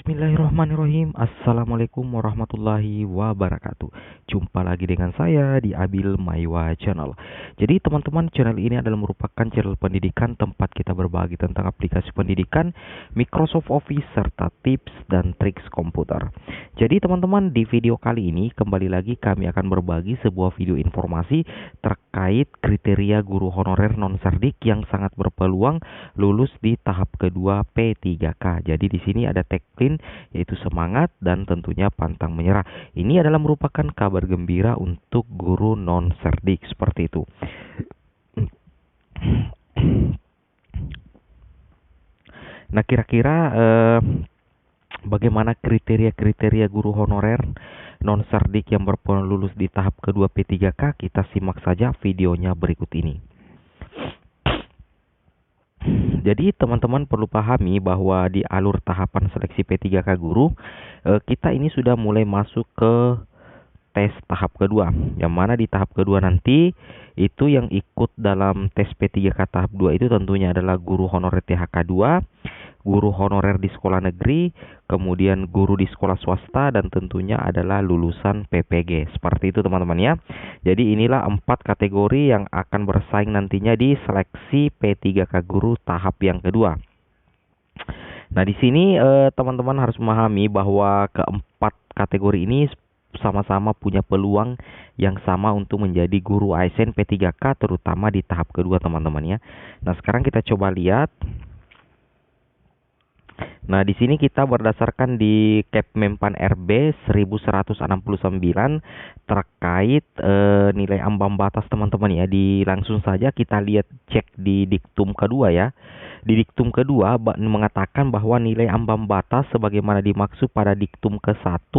Bismillahirrahmanirrahim. Assalamualaikum warahmatullahi wabarakatuh. Jumpa lagi dengan saya di Abil Maiwa Channel. Jadi teman-teman, channel ini adalah merupakan channel pendidikan tempat kita berbagi tentang aplikasi pendidikan, Microsoft Office, serta tips dan triks komputer. Jadi teman-teman, di video kali ini kembali lagi kami akan berbagi sebuah video informasi terkait kriteria guru honorer non-serdik yang sangat berpeluang lulus di tahap kedua P3K. Jadi di sini ada tagline yaitu semangat dan tentunya pantang menyerah. Ini adalah merupakan kabar gembira untuk guru non-serdik seperti itu. Nah, kira-kira bagaimana kriteria-kriteria guru honorer non-serdik yang berpeluang lulus di tahap kedua P3K? Kita simak saja videonya berikut ini. Jadi teman-teman perlu pahami bahwa di alur tahapan seleksi P3K guru, kita ini sudah mulai masuk ke tes tahap kedua. Yang mana di tahap kedua nanti itu yang ikut dalam tes P3K tahap 2 itu tentunya adalah guru honorer THK 2, guru honorer di sekolah negeri, kemudian guru di sekolah swasta, dan tentunya adalah lulusan PPG. Seperti itu teman-teman ya. Jadi inilah 4 kategori yang akan bersaing nantinya di seleksi P3K guru tahap yang kedua. Nah, di sini teman-teman harus memahami bahwa keempat kategori ini sama-sama punya peluang yang sama untuk menjadi guru ASN P3K terutama di tahap kedua teman-teman ya. Nah, sekarang kita coba lihat. Nah, di sini kita berdasarkan di Kepmenpan RB 1169 terkait nilai ambang batas teman-teman ya. Langsung saja kita lihat cek di diktum kedua ya. Di diktum kedua mengatakan bahwa nilai ambang batas sebagaimana dimaksud pada diktum ke-1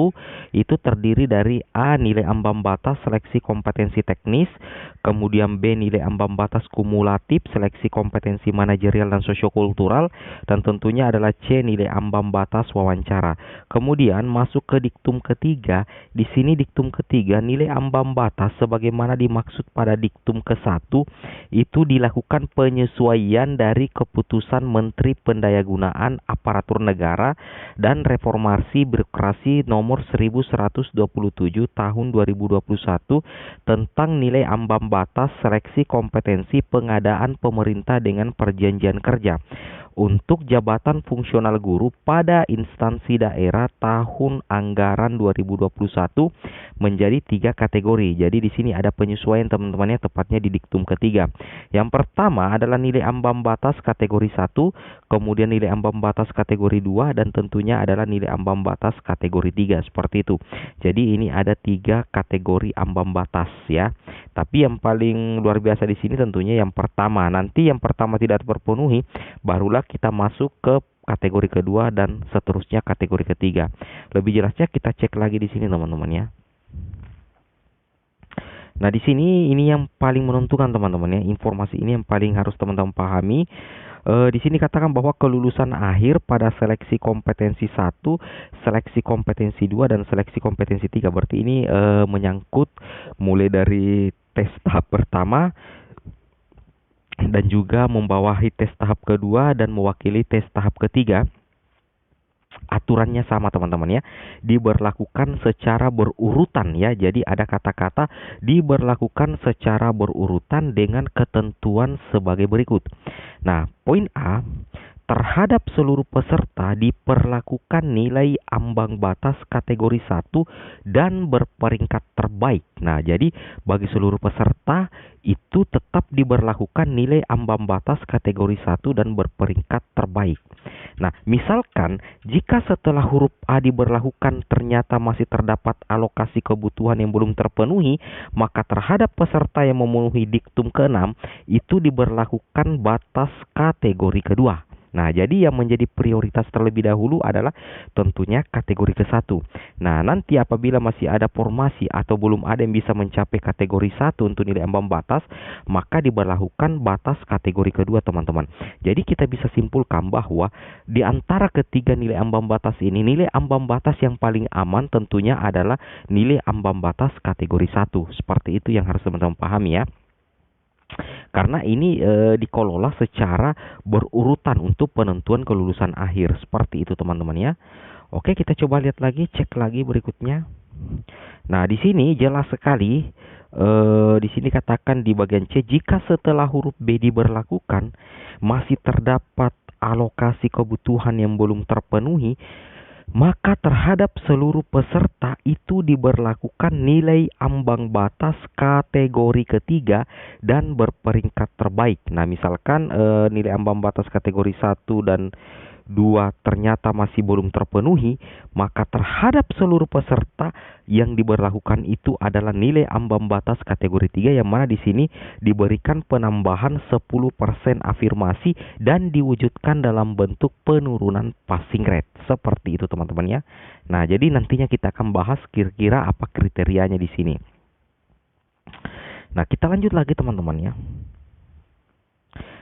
itu terdiri dari A. Nilai ambang batas seleksi kompetensi teknis, kemudian B. Nilai ambang batas kumulatif seleksi kompetensi manajerial dan sosiokultural, dan tentunya adalah C. Nilai ambang batas wawancara. Kemudian masuk ke diktum ketiga. Di sini diktum ketiga nilai ambang batas sebagaimana dimaksud pada diktum ke-1 itu dilakukan penyesuaian dari keputusan Menteri Pendayagunaan Aparatur Negara dan Reformasi Birokrasi nomor 1127 tahun 2021 tentang nilai ambang batas seleksi kompetensi pengadaan pemerintah dengan perjanjian kerja untuk jabatan fungsional guru pada instansi daerah tahun anggaran 2021 menjadi 3 kategori. Jadi di sini ada penyesuaian teman-temannya tepatnya di diktum ketiga. Yang pertama adalah nilai ambang batas kategori 1, kemudian nilai ambang batas kategori 2, dan tentunya adalah nilai ambang batas kategori 3 seperti itu. Jadi ini ada 3 kategori ambang batas ya. Tapi yang paling luar biasa di sini tentunya yang pertama. Nanti yang pertama tidak terpenuhi, barulah kita masuk ke kategori kedua dan seterusnya kategori ketiga. Lebih jelasnya kita cek lagi di sini teman-teman ya. Nah, di sini ini yang paling menentukan teman-teman ya. Informasi ini yang paling harus teman-teman pahami. Di sini katakan bahwa kelulusan akhir pada seleksi kompetensi 1, seleksi kompetensi 2, dan seleksi kompetensi 3. Berarti ini menyangkut mulai dari tes tahap pertama dan juga membawahi tes tahap kedua dan mewakili tes tahap ketiga. Aturannya sama teman-teman ya, diberlakukan secara berurutan ya. Jadi ada kata-kata diberlakukan secara berurutan dengan ketentuan sebagai berikut. Nah, poin A, terhadap seluruh peserta diperlakukan nilai ambang batas kategori 1 dan berperingkat terbaik. Nah, jadi bagi seluruh peserta itu tetap diberlakukan nilai ambang batas kategori 1 dan berperingkat terbaik. Nah, misalkan jika setelah huruf A diberlakukan ternyata masih terdapat alokasi kebutuhan yang belum terpenuhi, maka terhadap peserta yang memenuhi diktum ke-6 itu diberlakukan batas kategori kedua. Nah, jadi yang menjadi prioritas terlebih dahulu adalah tentunya kategori ke-1. Nah, nanti apabila masih ada formasi atau belum ada yang bisa mencapai kategori 1 untuk nilai ambang batas, maka diberlakukan batas kategori kedua, teman-teman. Jadi kita bisa simpulkan bahwa di antara ketiga nilai ambang batas ini, nilai ambang batas yang paling aman tentunya adalah nilai ambang batas kategori 1. Seperti itu yang harus teman-teman pahami ya. Karena ini dikelola secara berurutan untuk penentuan kelulusan akhir. Seperti itu teman-teman ya. Oke, kita coba lihat lagi, cek lagi berikutnya. Nah, di sini jelas sekali, di sini katakan di bagian C, jika setelah huruf B diberlakukan masih terdapat alokasi kebutuhan yang belum terpenuhi, maka terhadap seluruh peserta itu diberlakukan nilai ambang batas kategori ketiga dan berperingkat terbaik. Nah, misalkan nilai ambang batas kategori 1 dan 2 ternyata masih belum terpenuhi, maka terhadap seluruh peserta yang diberlakukan itu adalah nilai ambang batas kategori 3, yang mana di sini diberikan penambahan 10% afirmasi dan diwujudkan dalam bentuk penurunan passing rate. Seperti itu teman-teman ya. Nah, jadi nantinya kita akan bahas kira-kira apa kriterianya di sini. Nah, kita lanjut lagi teman-teman ya.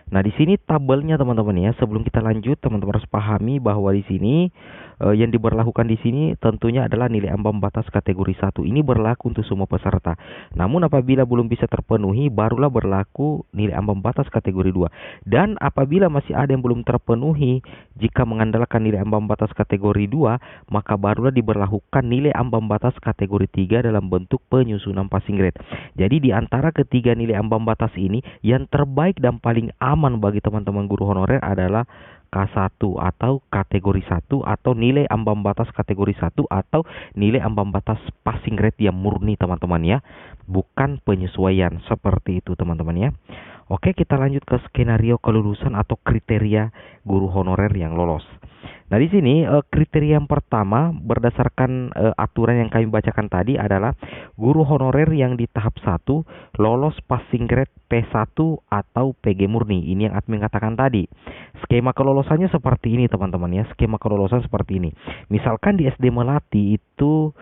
Nah, di sini tabelnya teman-teman ya. Sebelum kita lanjut, teman-teman harus pahami bahwa di sini yang diberlakukan di sini tentunya adalah nilai ambang batas kategori 1. Ini berlaku untuk semua peserta. Namun apabila belum bisa terpenuhi, barulah berlaku nilai ambang batas kategori 2. Dan apabila masih ada yang belum terpenuhi, jika mengandalkan nilai ambang batas kategori 2, maka barulah diberlakukan nilai ambang batas kategori 3 dalam bentuk penyusunan passing grade. Jadi di antara ketiga nilai ambang batas ini, yang terbaik dan paling aman bagi teman-teman guru honorer adalah K1 atau kategori 1 atau nilai ambang batas kategori 1 atau nilai ambang batas passing grade yang murni teman-teman ya. Bukan penyesuaian, seperti itu teman-teman ya. Oke, kita lanjut ke skenario kelulusan atau kriteria guru honorer yang lolos. Nah, di sini kriteria yang pertama berdasarkan aturan yang kami bacakan tadi adalah guru honorer yang di tahap 1 lolos passing grade P1 atau PG murni. Ini yang admin katakan tadi. Skema kelolosannya seperti ini teman-teman ya. Skema kelolosan seperti ini. Misalkan di SD Melati itu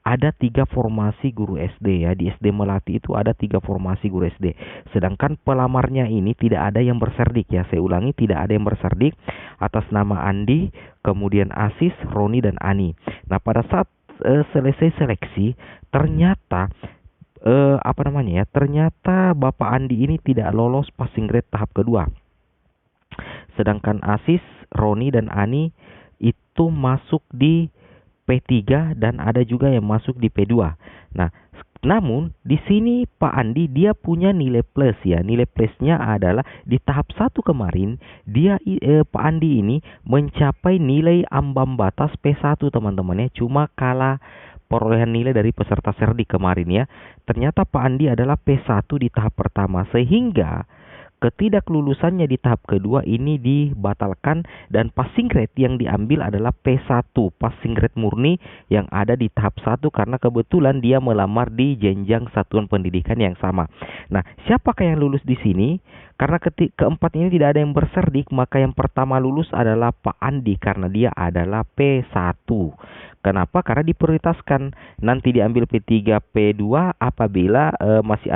ada 3 formasi guru SD ya. Di SD Melati itu ada 3 formasi guru SD. Sedangkan pelamarnya ini tidak ada yang berserdik ya. Saya ulangi, tidak ada yang berserdik atas nama Andi, kemudian Asis, Roni, dan Ani. Nah, pada saat selesai seleksi, ternyata ternyata Bapak Andi ini tidak lolos passing grade tahap kedua. Sedangkan Asis, Roni, dan Ani itu masuk di P3 dan ada juga yang masuk di P2. Nah, namun di sini Pak Andi dia punya nilai plus ya. Nilai plusnya adalah di tahap 1 kemarin dia Pak Andi ini mencapai nilai ambang batas P1 teman-teman ya. Cuma kalah perolehan nilai dari peserta serdik kemarin ya. Ternyata Pak Andi adalah P1 di tahap pertama, sehingga ketidaklulusannya di tahap kedua ini dibatalkan dan passing grade yang diambil adalah P1, passing grade murni yang ada di tahap 1 karena kebetulan dia melamar di jenjang satuan pendidikan yang sama. Nah, siapakah yang lulus di sini? Karena keempat ini tidak ada yang berserdik, maka yang pertama lulus adalah Pak Andi karena dia adalah P1. Kenapa? Karena diprioritaskan. Nanti diambil P3, P2 apabila masih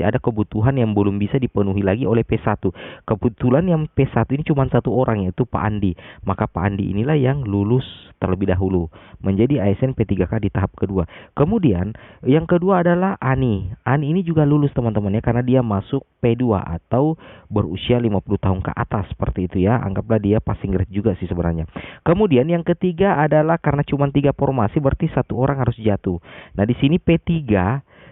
ada kebutuhan yang belum bisa dipenuhi lagi oleh P1. Kebetulan yang P1 ini cuma satu orang, yaitu Pak Andi. Maka Pak Andi inilah yang lulus terlebih dahulu menjadi ASN P3K di tahap kedua. Kemudian yang kedua adalah Ani. Ani ini juga lulus teman-teman ya, karena dia masuk P2 atau berusia 50 tahun ke atas, seperti itu ya. Anggaplah dia passing grade juga sih sebenarnya. Kemudian yang ketiga adalah karena cuma 3 formasi berarti satu orang harus jatuh. Nah, di sini P3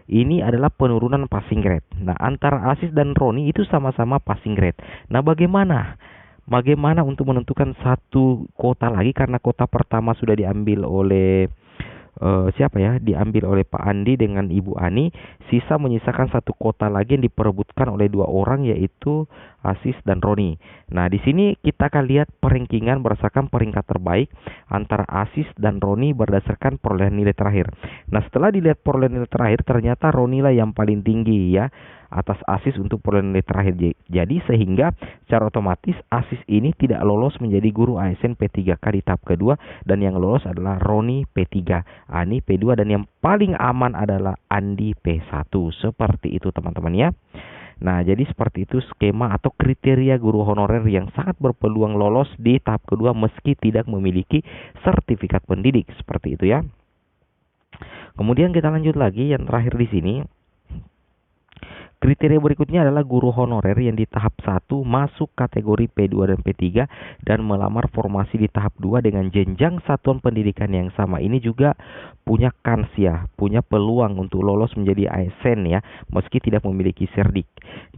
ini adalah penurunan passing grade. Nah, antara Asis dan Roni itu sama-sama passing grade. Nah, bagaimana untuk menentukan satu kota lagi, karena kota pertama sudah diambil oleh diambil oleh Pak Andi dengan Ibu Ani. Sisa menyisakan satu kota lagi yang diperebutkan oleh 2 orang, yaitu Asis dan Roni. Nah, di sini kita akan lihat perankingan berdasarkan peringkat terbaik antara Asis dan Roni berdasarkan perolehan nilai terakhir. Nah, setelah dilihat perolehan nilai terakhir, ternyata Roni lah yang paling tinggi ya atas Asis untuk perolehan nilai terakhir. Jadi sehingga secara otomatis Asis ini tidak lolos menjadi guru ASN P3K di tahap kedua, dan yang lolos adalah Roni P3, Ani P2, dan yang paling aman adalah Andi P1. Seperti itu teman-teman ya. Nah, jadi seperti itu skema atau kriteria guru honorer yang sangat berpeluang lolos di tahap kedua meski tidak memiliki sertifikat pendidik, seperti itu ya. Kemudian kita lanjut lagi yang terakhir di sini. Kriteria berikutnya adalah guru honorer yang di tahap 1 masuk kategori P2 dan P3 dan melamar formasi di tahap 2 dengan jenjang satuan pendidikan yang sama. Ini juga punya kans ya, punya peluang untuk lolos menjadi ASN ya, meski tidak memiliki serdik.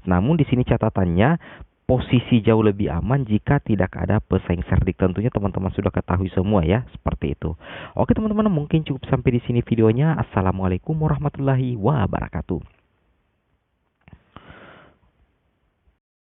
Namun di sini catatannya, posisi jauh lebih aman jika tidak ada pesaing serdik. Tentunya teman-teman sudah ketahui semua ya, seperti itu. Oke teman-teman, mungkin cukup sampai di sini videonya. Assalamualaikum warahmatullahi wabarakatuh.